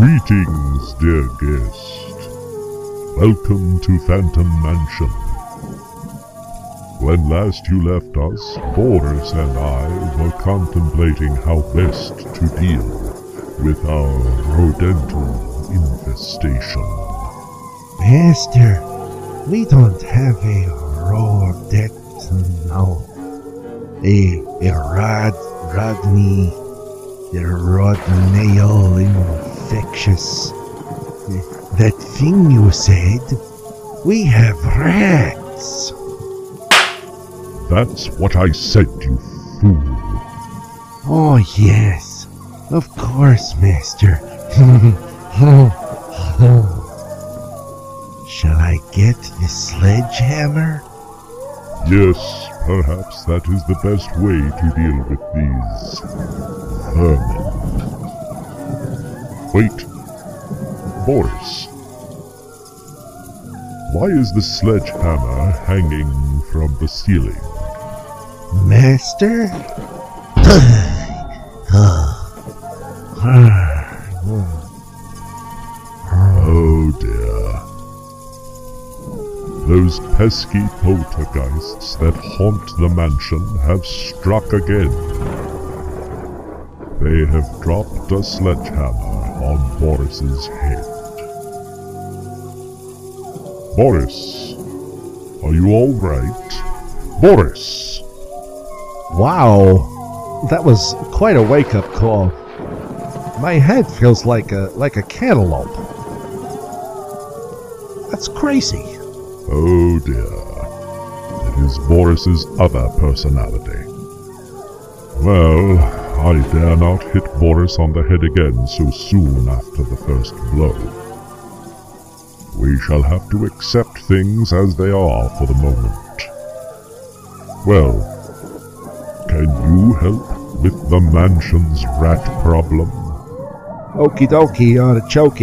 Greetings, dear guest. Welcome to Phantom Mansion. When last you left us, Boris and I were contemplating how best to deal with our rodental infestation. Master, we don't have a row of decks now. The Rodnail infectious. That thing you said, we have rats. That's what I said, you fool. Oh yes, of course, Master. Shall I get the sledgehammer? Yes, perhaps that is the best way to deal with these vermin. Wait, Boris. Why is the sledgehammer hanging from the ceiling? Master? Oh dear. Those pesky poltergeists that haunt the mansion have struck again. They have dropped a sledgehammer on Boris's head. Boris, are you all right? Boris! Wow, that was quite a wake-up call. My head feels like a cantaloupe. That's crazy. Oh dear. It is Boris's other personality. Well, I dare not hit Boris on the head again so soon after the first blow. We shall have to accept things as they are for the moment. Well, can you help with the mansion's rat problem? Okie dokie, artichoke.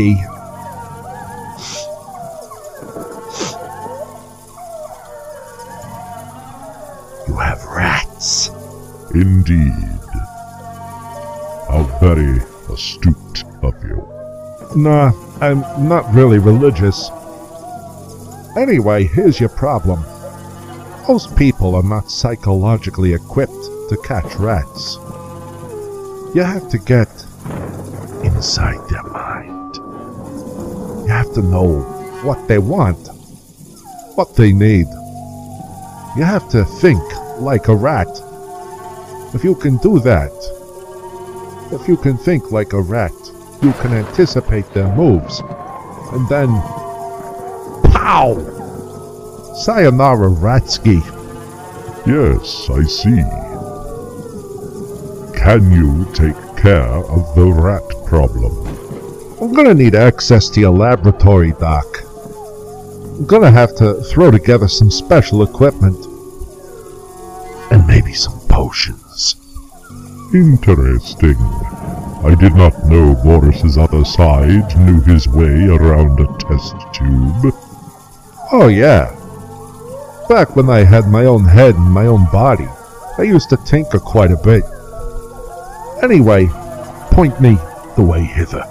You have rats. Indeed. How very astute of you. Nah, I'm not really religious. Anyway, here's your problem. Most people are not psychologically equipped to catch rats. You have to get inside their mind. You have to know what they want, what they need. You have to think like a rat. If you can do that, if you can think like a rat, you can anticipate their moves, and then pow! Sayonara, Ratsky. Yes, I see. Can you take care of the rat problem? I'm gonna need access to your laboratory, Doc. I'm gonna have to throw together some special equipment. And maybe some potions. Interesting. I did not know Boris's other side knew his way around a test tube. Oh yeah. Back when I had my own head and my own body, I used to tinker quite a bit. Anyway, point me the way hither,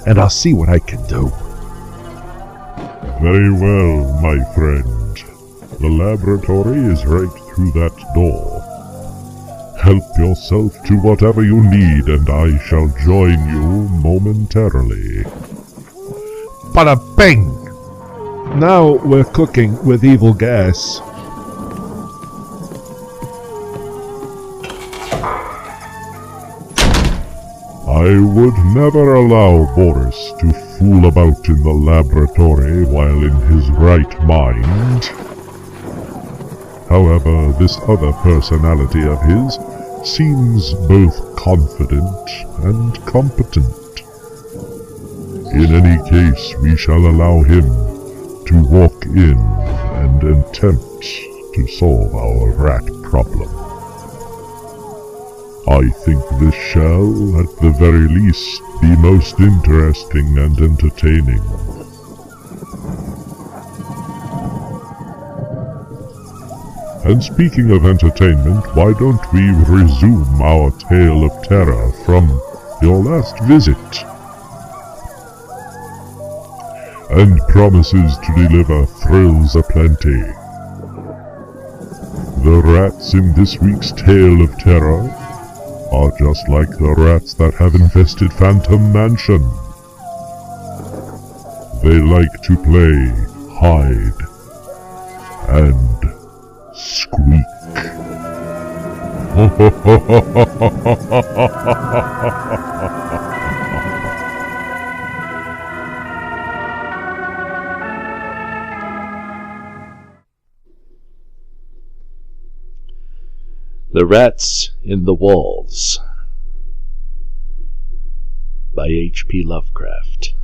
and I'll see what I can do. Very well, my friend. The laboratory is right through that door. Help yourself to whatever you need, and I shall join you momentarily. Bada bing! Now we're cooking with evil gas. I would never allow Boris to fool about in the laboratory while in his right mind. However, this other personality of his seems both confident and competent. In any case, we shall allow him to walk in and attempt to solve our rat problem. I think this shall, at the very least, be most interesting and entertaining. And speaking of entertainment, why don't we resume our tale of terror from your last visit? and promises to deliver thrills aplenty. The rats in this week's tale of terror are just like the rats that have infested Phantom Mansion. They like to play hide and squeak. The Rats in the Walls by H.P. Lovecraft.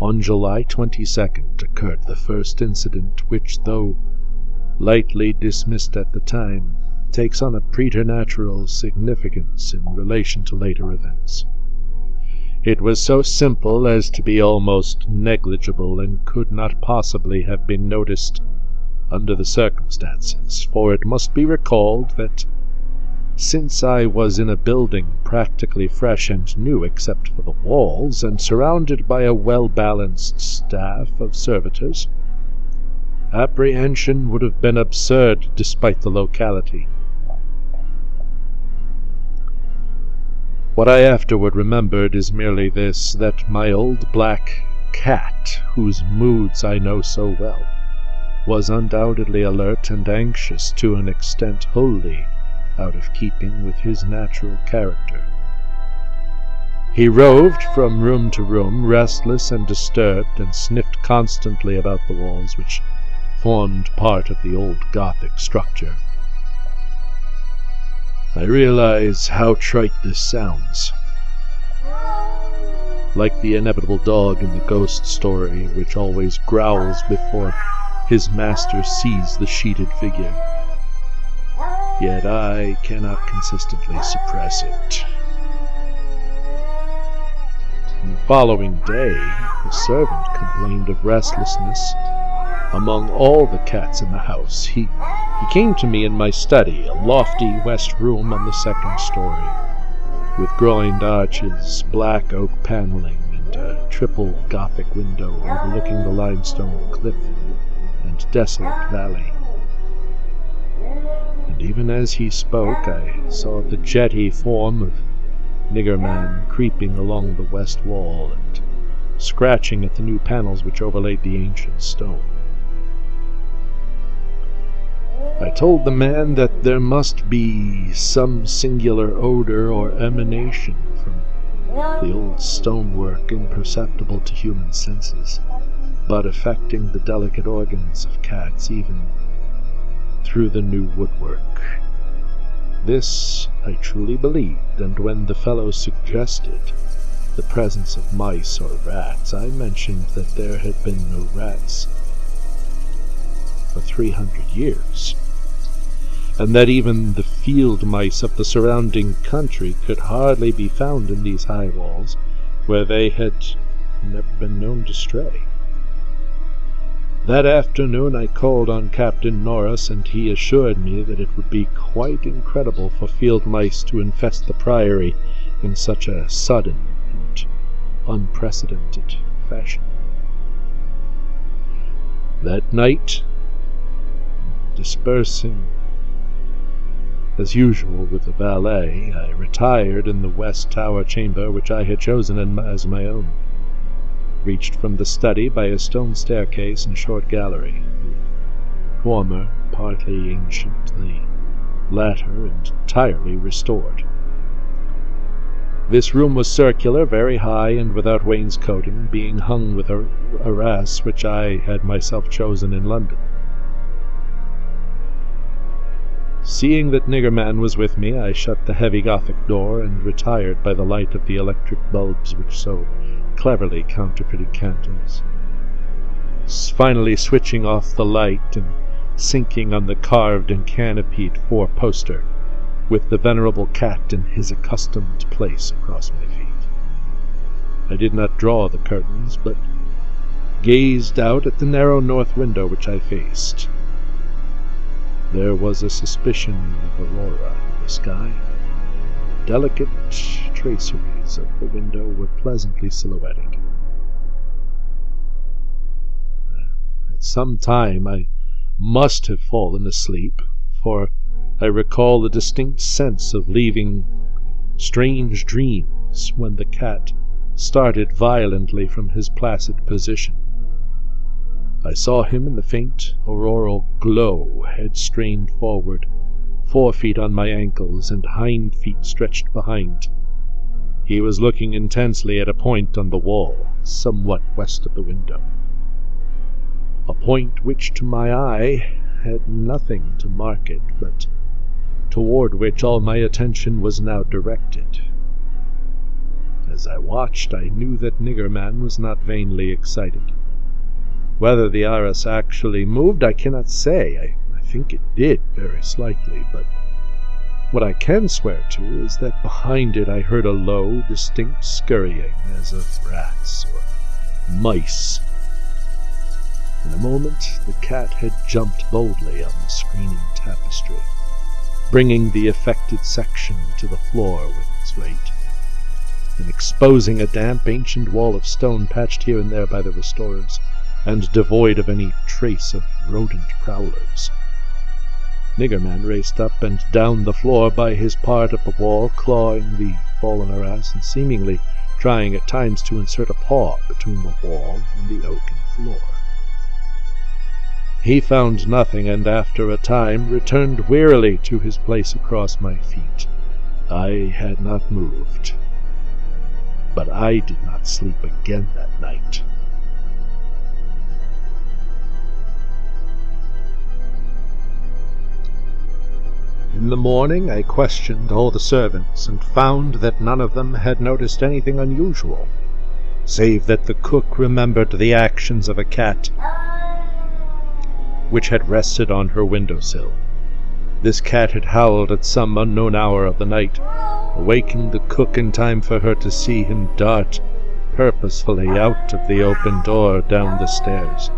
On July 22nd occurred the first incident which, though lightly dismissed at the time, takes on a preternatural significance in relation to later events. It was so simple as to be almost negligible, and could not possibly have been noticed under the circumstances, for it must be recalled that, since I was in a building practically fresh and new except for the walls, and surrounded by a well-balanced staff of servitors, apprehension would have been absurd despite the locality. What I afterward remembered is merely this, that my old black cat, whose moods I know so well, was undoubtedly alert and anxious to an extent wholly out of keeping with his natural character. He roved from room to room, restless and disturbed, and sniffed constantly about the walls which formed part of the old Gothic structure. I realize how trite this sounds. Like the inevitable dog in the ghost story, which always growls before his master sees the sheeted figure. Yet I cannot consistently suppress it. On the following day, the servant complained of restlessness among all the cats in the house. He came to me in my study, a lofty west room on the second story, with groined arches, black oak paneling, and a triple Gothic window overlooking the limestone cliff and desolate valley. And even as he spoke, I saw the jetty form of Niggerman creeping along the west wall and scratching at the new panels which overlaid the ancient stone. I told the man that there must be some singular odor or emanation from the old stonework imperceptible to human senses, but affecting the delicate organs of cats even through the new woodwork. This I truly believed, and when the fellow suggested the presence of mice or rats, I mentioned that there had been no rats for 300 years, and that even the field mice of the surrounding country could hardly be found in these high walls, where they had never been known to stray. That afternoon I called on Captain Norris, and he assured me that it would be quite incredible for field mice to infest the Priory in such a sudden and unprecedented fashion. That night, dispersing as usual with the valet, I retired in the west tower chamber which I had chosen as my own, reached from the study by a stone staircase and short gallery, the former partly ancient, the latter entirely restored. This room was circular, very high, and without wainscoting, being hung with a arras which I had myself chosen in London. Seeing that Niggerman was with me, I shut the heavy Gothic door and retired by the light of the electric bulbs which so cleverly counterfeited candles, finally switching off the light and sinking on the carved and canopied four-poster, with the venerable cat in his accustomed place across my feet. I did not draw the curtains, but gazed out at the narrow north window which I faced. There was a suspicion of aurora in the sky. Delicate traceries of the window were pleasantly silhouetted. At some time I must have fallen asleep, for I recall a distinct sense of leaving strange dreams when the cat started violently from his placid position. I saw him in the faint auroral glow, head strained forward, 4 feet on my ankles and hind feet stretched behind. He was looking intensely at a point on the wall, somewhat west of the window. A point which to my eye had nothing to mark it, but toward which all my attention was now directed. As I watched, I knew that Niggerman was not vainly excited. Whether the arras actually moved, I cannot say. I think it did, very slightly, but what I can swear to is that behind it I heard a low, distinct scurrying, as of rats or mice. In a moment, the cat had jumped boldly on the screening tapestry, bringing the affected section to the floor with its weight, and exposing a damp, ancient wall of stone patched here and there by the restorers, and devoid of any trace of rodent prowlers. Niggerman raced up and down the floor by his part of the wall, clawing the fallen arras and seemingly trying at times to insert a paw between the wall and the oaken floor. He found nothing, and after a time returned wearily to his place across my feet. I had not moved, but I did not sleep again that night. In the morning I questioned all the servants, and found that none of them had noticed anything unusual, save that the cook remembered the actions of a cat which had rested on her windowsill. This cat had howled at some unknown hour of the night, awaking the cook in time for her to see him dart purposefully out of the open door down the stairs.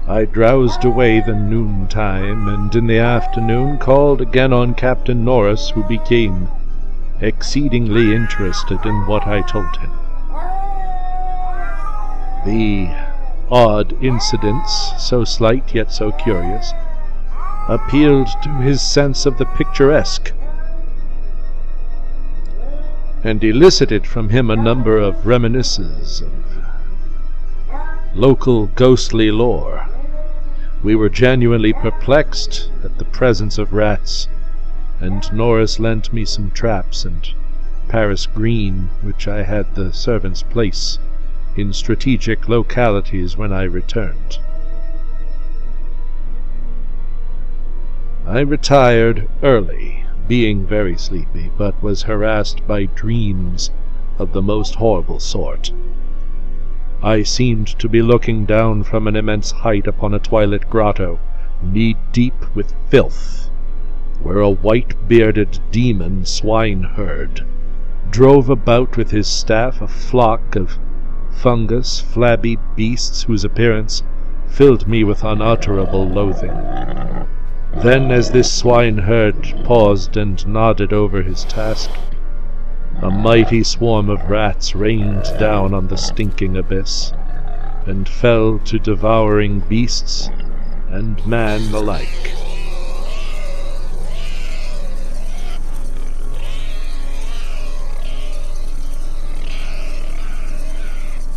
I drowsed away the noontime, and in the afternoon called again on Captain Norris, who became exceedingly interested in what I told him. The odd incidents, so slight yet so curious, appealed to his sense of the picturesque, and elicited from him a number of reminiscences of local ghostly lore. We were genuinely perplexed at the presence of rats, and Norris lent me some traps and Paris green, which I had the servants place in strategic localities when I returned. I retired early, being very sleepy, but was harassed by dreams of the most horrible sort. I seemed to be looking down from an immense height upon a twilit grotto, knee-deep with filth, where a white-bearded demon swineherd drove about with his staff a flock of fungus, flabby beasts whose appearance filled me with unutterable loathing. Then, as this swineherd paused and nodded over his task, a mighty swarm of rats rained down on the stinking abyss, and fell to devouring beasts and man alike.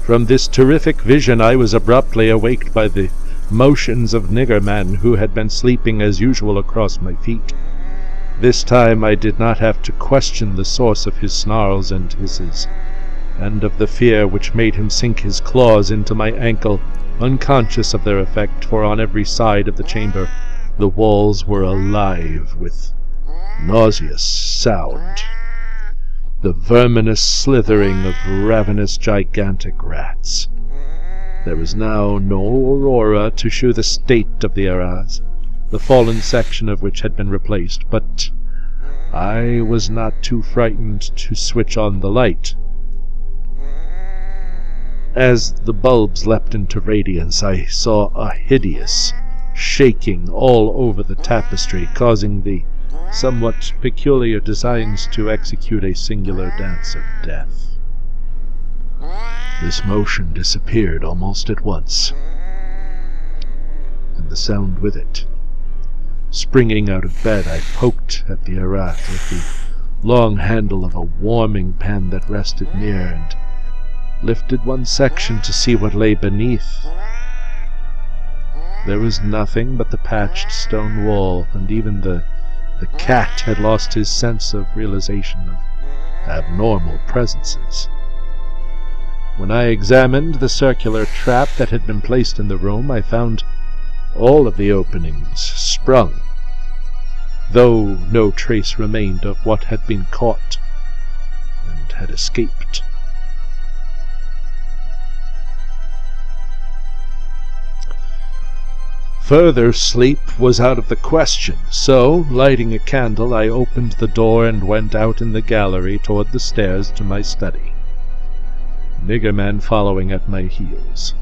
From this terrific vision I was abruptly awaked by the motions of Niggerman, who had been sleeping as usual across my feet. This time I did not have to question the source of his snarls and hisses, and of the fear which made him sink his claws into my ankle, unconscious of their effect, for on every side of the chamber the walls were alive with nauseous sound, the verminous slithering of ravenous gigantic rats. There was now no aurora to shew the state of the arras, the fallen section of which had been replaced, but I was not too frightened to switch on the light. As the bulbs leapt into radiance, I saw a hideous shaking all over the tapestry, causing the somewhat peculiar designs to execute a singular dance of death. This motion disappeared almost at once, the sound with it. Springing out of bed, I poked at the arrat with the long handle of a warming pan that rested near, and lifted one section to see what lay beneath. There was nothing but the patched stone wall, and even the cat had lost his sense of realization of abnormal presences. When I examined the circular trap that had been placed in the room, I found all of the openings sprung, though no trace remained of what had been caught and had escaped. Further sleep was out of the question, so, lighting a candle, I opened the door and went out in the gallery toward the stairs to my study, Niggerman following at my heels.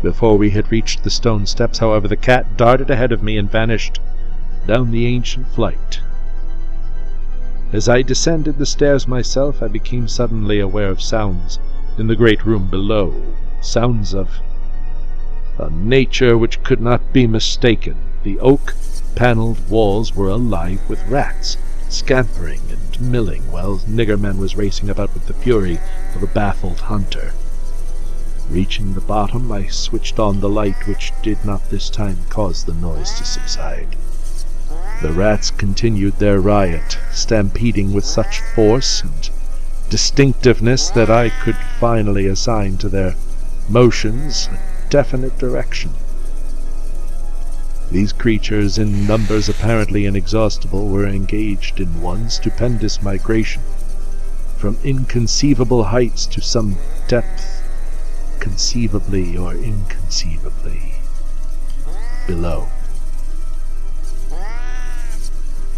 Before we had reached the stone steps, however, the cat darted ahead of me and vanished down the ancient flight. As I descended the stairs myself, I became suddenly aware of sounds in the great room below, sounds of a nature which could not be mistaken. The oak-paneled walls were alive with rats, scampering and milling, while Niggerman was racing about with the fury of a baffled hunter. Reaching the bottom, I switched on the light, which did not this time cause the noise to subside. The rats continued their riot, stampeding with such force and distinctiveness that I could finally assign to their motions a definite direction. These creatures, in numbers apparently inexhaustible, were engaged in one stupendous migration from inconceivable heights to some depth, conceivably or inconceivably below.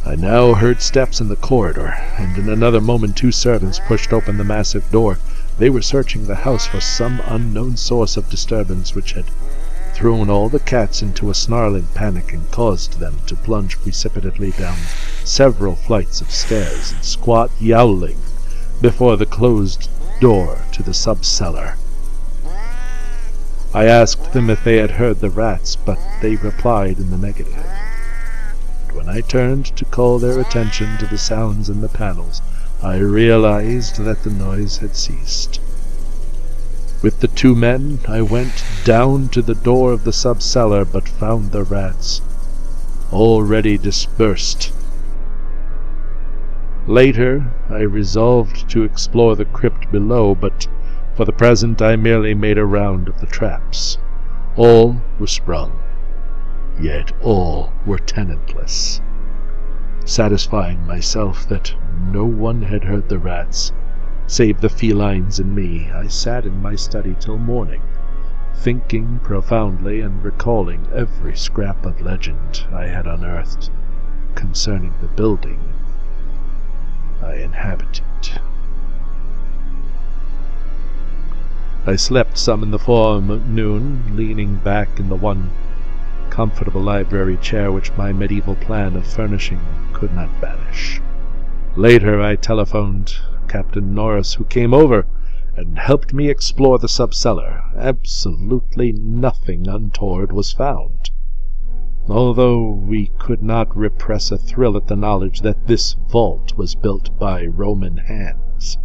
I now heard steps in the corridor, and in another moment 2 servants pushed open the massive door. They were searching the house for some unknown source of disturbance which had thrown all the cats into a snarling panic and caused them to plunge precipitately down several flights of stairs and squat yowling before the closed door to the sub-cellar. I asked them if they had heard the rats, but they replied in the negative. And when I turned to call their attention to the sounds in the panels, I realized that the noise had ceased. With the 2 men, I went down to the door of the sub-cellar, but found the rats already dispersed. Later, I resolved to explore the crypt below, but for the present I merely made a round of the traps. All were sprung, yet all were tenantless. Satisfying myself that no one had heard the rats, save the felines and me, I sat in my study till morning, thinking profoundly and recalling every scrap of legend I had unearthed concerning the building I inhabited. I slept some in the forenoon, leaning back in the one comfortable library chair which my medieval plan of furnishing could not banish. Later I telephoned Captain Norris, who came over and helped me explore the sub-cellar. Absolutely nothing untoward was found, although we could not repress a thrill at the knowledge that this vault was built by Roman hands.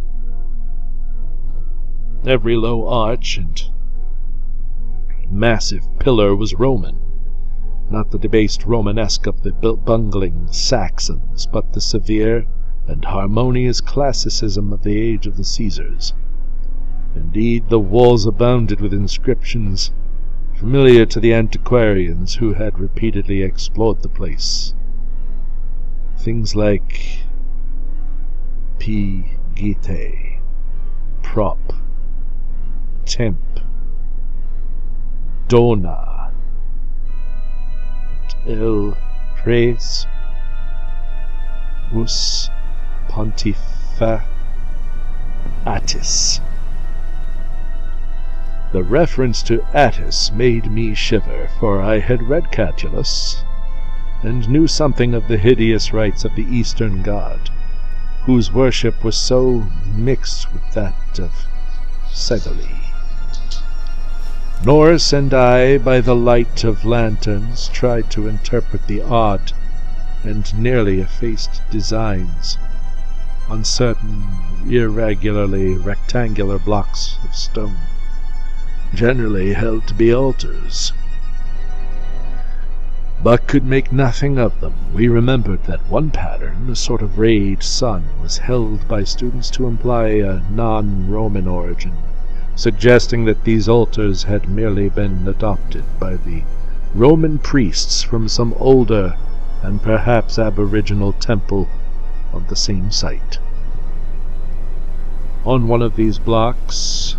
Every low arch and massive pillar was Roman, not the debased Romanesque of the bungling Saxons, but the severe and harmonious classicism of the age of the Caesars. Indeed, the walls abounded with inscriptions familiar to the antiquarians who had repeatedly explored the place. Things like P. Gite, Prop, Temp, Dona, El Pres, Us Pontifa Attis. The reference to Attis made me shiver, for I had read Catullus, and knew something of the hideous rites of the Eastern god, whose worship was so mixed with that of Segoli. Norris and I, by the light of lanterns, tried to interpret the odd and nearly effaced designs on certain irregularly rectangular blocks of stone, generally held to be altars, but could make nothing of them. We remembered that one pattern, a sort of rayed sun, was held by students to imply a non-Roman origin, suggesting that these altars had merely been adopted by the Roman priests from some older and perhaps aboriginal temple of the same site. On one of these blocks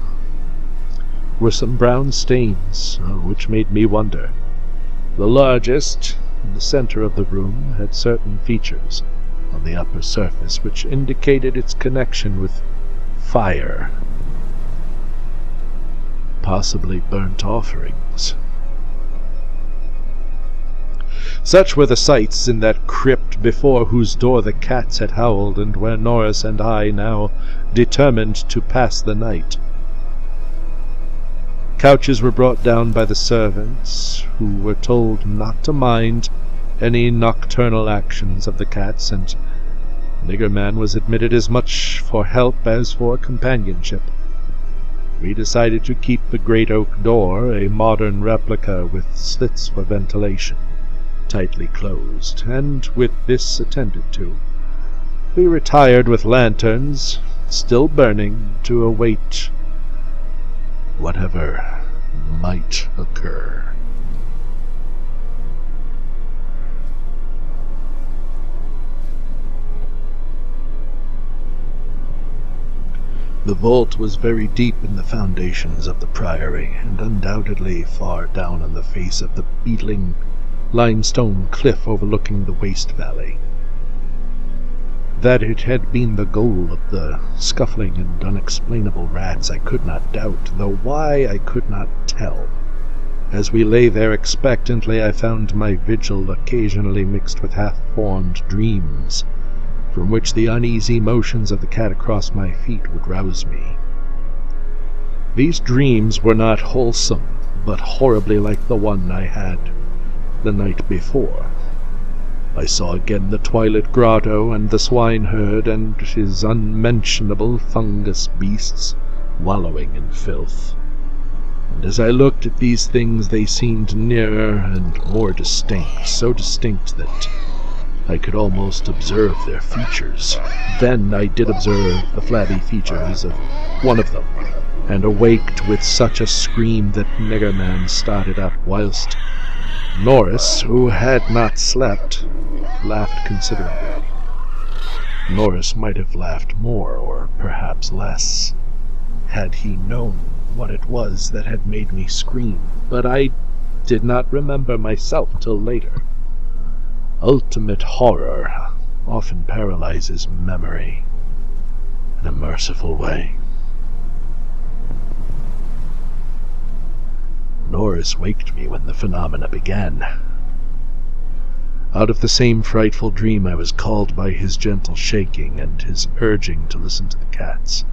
were some brown stains, which made me wonder. The largest, in the center of the room, had certain features on the upper surface which indicated its connection with fire, possibly burnt offerings. Such were the sights in that crypt before whose door the cats had howled, and where Norris and I now determined to pass the night. Couches were brought down by the servants, who were told not to mind any nocturnal actions of the cats, and Niggerman was admitted as much for help as for companionship. We decided to keep the great oak door, a modern replica with slits for ventilation, tightly closed, and with this attended to, we retired with lanterns still burning to await whatever might occur. The vault was very deep in the foundations of the Priory, and undoubtedly far down on the face of the beetling limestone cliff overlooking the waste valley. That it had been the goal of the scuffling and unexplainable rats I could not doubt, though why I could not tell. As we lay there expectantly, I found my vigil occasionally mixed with half-formed dreams, from which the uneasy motions of the cat across my feet would rouse me. These dreams were not wholesome, but horribly like the one I had the night before. I saw again the twilit grotto and the swineherd and his unmentionable fungus beasts wallowing in filth. And as I looked at these things, they seemed nearer and more distinct, so distinct that I could almost observe their features. Then I did observe the flabby features of one of them, and awaked with such a scream that Niggerman started up, whilst Norris, who had not slept, laughed considerably. Norris might have laughed more, or perhaps less, had he known what it was that had made me scream, but I did not remember myself till later. Ultimate horror often paralyzes memory in a merciful way. Norris waked me when the phenomena began. Out of the same frightful dream I was called by his gentle shaking and his urging to listen to the cats.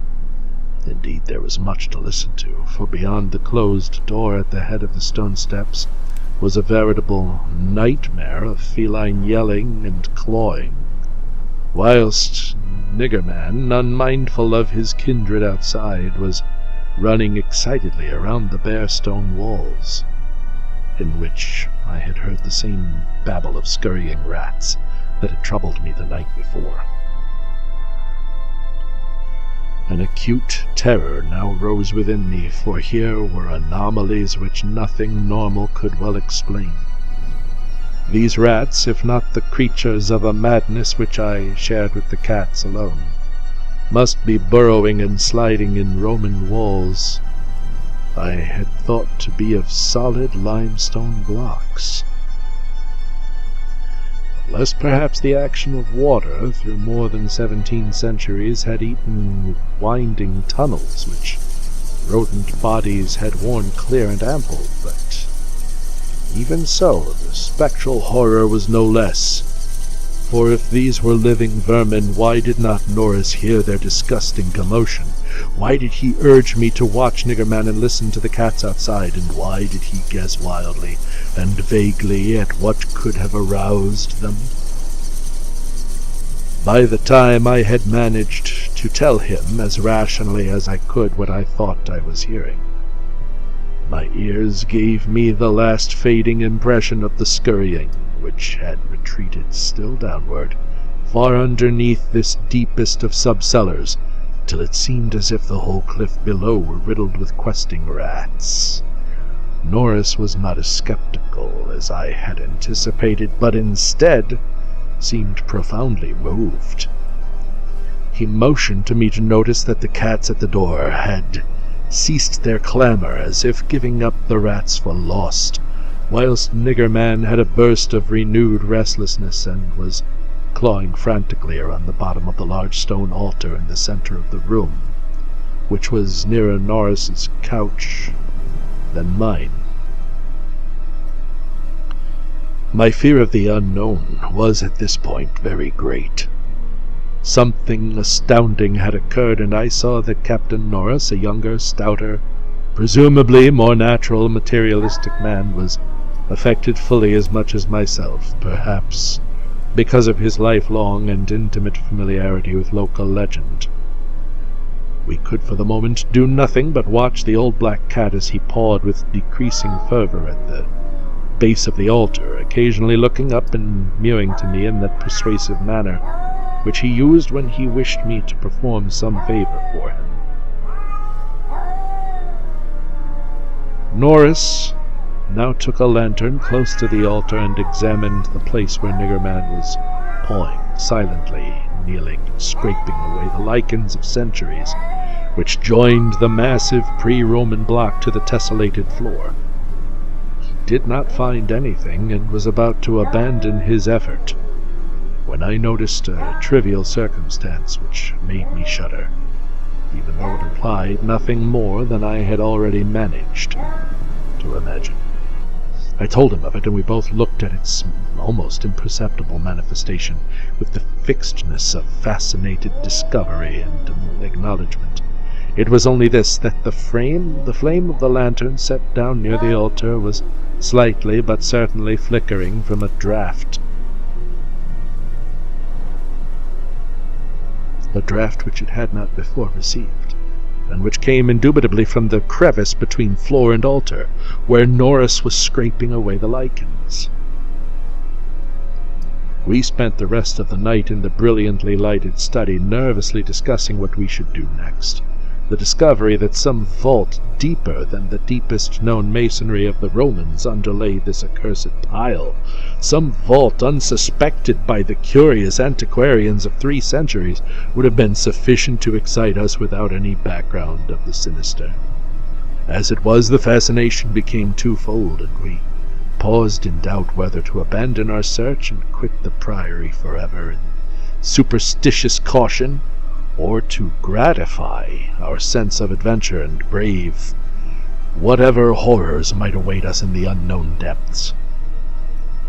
Indeed, there was much to listen to, for beyond the closed door at the head of the stone steps was a veritable nightmare of feline yelling and clawing, whilst Niggerman, unmindful of his kindred outside, was running excitedly around the bare stone walls, in which I had heard the same babble of scurrying rats that had troubled me the night before. An acute terror now rose within me, for here were anomalies which nothing normal could well explain. These rats, if not the creatures of a madness which I shared with the cats alone, must be burrowing and sliding in Roman walls I had thought to be of solid limestone blocks. Unless perhaps the action of water through more than 17 centuries had eaten winding tunnels which rodent bodies had worn clear and ample, but even so, the spectral horror was no less. For if these were living vermin, why did not Norris hear their disgusting commotion? Why did he urge me to watch Niggerman and listen to the cats outside? And why did he guess wildly and vaguely at what could have aroused them? By the time I had managed to tell him as rationally as I could what I thought I was hearing, my ears gave me the last fading impression of the scurrying, which had retreated still downward, far underneath this deepest of subcellars, till it seemed as if the whole cliff below were riddled with questing rats. Norris was not as skeptical as I had anticipated, but instead seemed profoundly moved. He motioned to me to notice that the cats at the door had ceased their clamor, as if giving up the rats for lost, whilst Niggerman had a burst of renewed restlessness and was clawing frantically around the bottom of the large stone altar in the center of the room, which was nearer Norris's couch than mine. My fear of the unknown was at this point very great. Something astounding had occurred, and I saw that Captain Norris, a younger, stouter, presumably more natural, materialistic man, was affected fully as much as myself, perhaps because of his lifelong and intimate familiarity with local legend. We could for the moment do nothing but watch the old black cat as he pawed with decreasing fervor at the base of the altar, occasionally looking up and mewing to me in that persuasive manner which he used when he wished me to perform some favor for him. Norris now took a lantern close to the altar and examined the place where Niggerman was pawing, silently kneeling and scraping away the lichens of centuries which joined the massive pre-Roman block to the tessellated floor. He did not find anything and was about to abandon his effort when I noticed a trivial circumstance which made me shudder, even though it implied nothing more than I had already managed to imagine. I told him of it, and we both looked at its almost imperceptible manifestation with the fixedness of fascinated discovery and acknowledgment. It was only this, that the flame of the lantern set down near the altar was slightly but certainly flickering from a draught which it had not before received, and which came indubitably from the crevice between floor and altar, where Norris was scraping away the lichens. We spent the rest of the night in the brilliantly lighted study, nervously discussing what we should do next. The discovery that some vault deeper than the deepest known masonry of the Romans underlay this accursed pile, some vault unsuspected by the curious antiquarians of 3 centuries, would have been sufficient to excite us without any background of the sinister. As it was, the fascination became twofold, and we paused in doubt whether to abandon our search and quit the Priory forever in superstitious caution, or to gratify our sense of adventure and brave whatever horrors might await us in the unknown depths.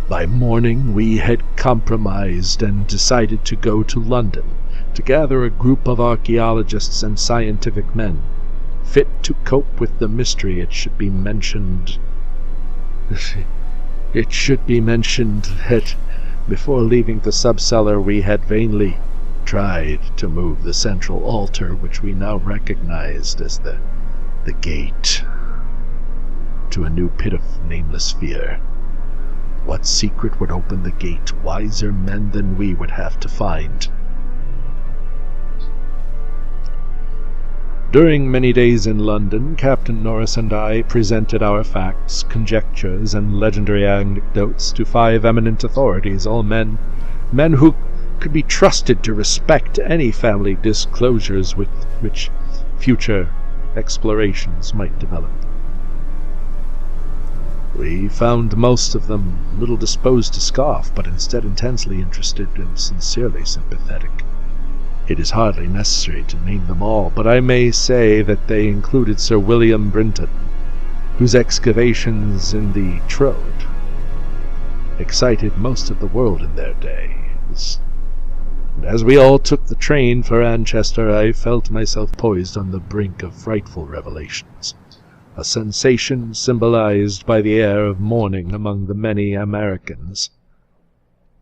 By morning we had compromised and decided to go to London to gather a group of archaeologists and scientific men, fit to cope with the mystery. It should be mentioned that before leaving the subcellar we had vainly tried to move the central altar, which we now recognized as the gate to a new pit of nameless fear. What secret would open the gate? Wiser men than we would have to find. During many days in London, Captain Norris and I presented our facts, conjectures, and legendary anecdotes to 5 eminent authorities, all men who could be trusted to respect any family disclosures with which future explorations might develop. We found most of them little disposed to scoff, but instead intensely interested and sincerely sympathetic. It is hardly necessary to name them all, but I may say that they included Sir William Brinton, whose excavations in the Troad excited most of the world in their day. His As we all took the train for Manchester, I felt myself poised on the brink of frightful revelations, a sensation symbolized by the air of mourning among the many Americans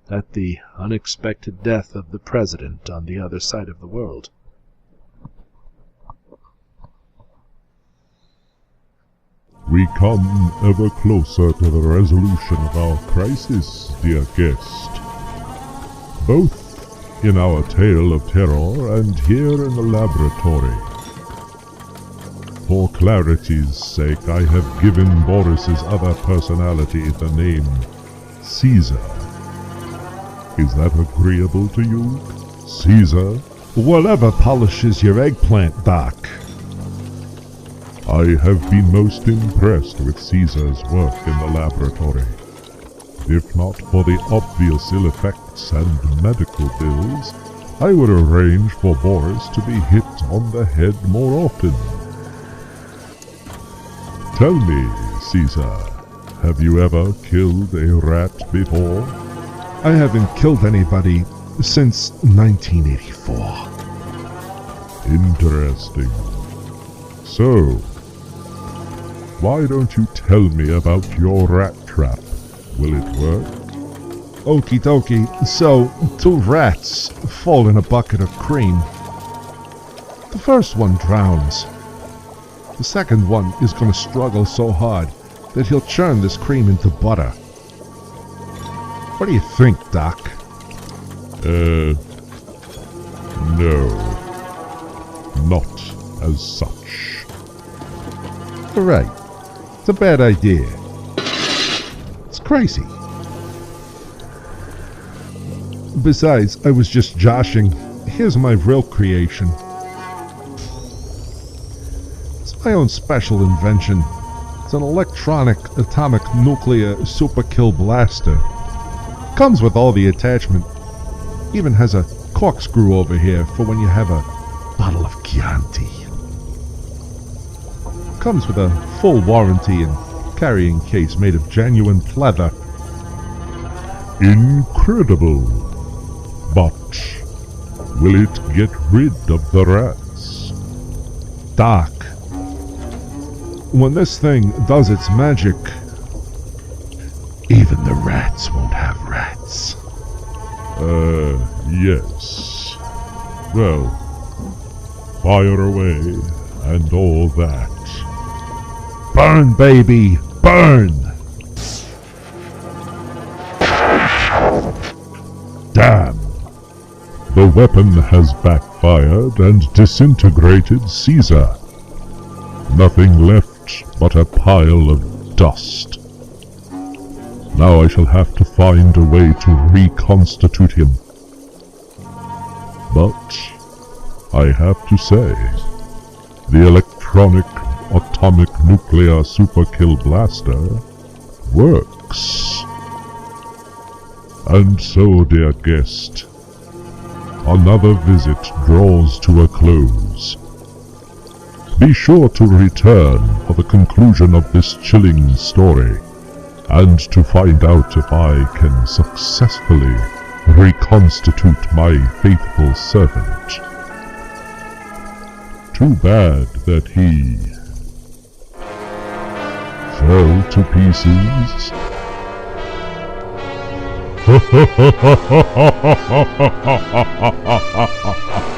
at the unexpected death of the President on the other side of the world. We come ever closer to the resolution of our crisis, dear guest. Both in our tale of terror and here in the laboratory. For clarity's sake, I have given Boris's other personality the name Caesar. Is that agreeable to you, Caesar? Whatever polishes your eggplant, Doc. I have been most impressed with Caesar's work in the laboratory. If not for the obvious ill effects and medical bills, I would arrange for Boris to be hit on the head more often. Tell me, Caesar, have you ever killed a rat before? I haven't killed anybody since 1984. Interesting. So, why don't you tell me about your rat trap? Will it work? Okie dokie. So, 2 rats fall in a bucket of cream. The first one drowns. The second one is going to struggle so hard that he'll churn this cream into butter. What do you think, Doc? No. Not as such. You're right. It's a bad idea. It's crazy. Besides, I was just joshing. Here's my real creation. It's my own special invention. It's an electronic atomic nuclear super kill blaster. Comes with all the attachment. Even has a corkscrew over here for when you have a bottle of Chianti. Comes with a full warranty and carrying case made of genuine leather. Incredible. But will it get rid of the rats? Doc, when this thing does its magic, even the rats won't have rats. Yes. Well, fire away and all that. Burn, baby, burn! Damn! The weapon has backfired and disintegrated Caesar. Nothing left but a pile of dust. Now I shall have to find a way to reconstitute him. But I have to say, the electronic atomic nuclear superkill blaster works. And so, dear guest, another visit draws to a close. Be sure to return for the conclusion of this chilling story, and to find out if I can successfully reconstitute my faithful servant. Too bad that he fell to pieces. Ha ha ha ha ha ha ha ha ha ha ha ha.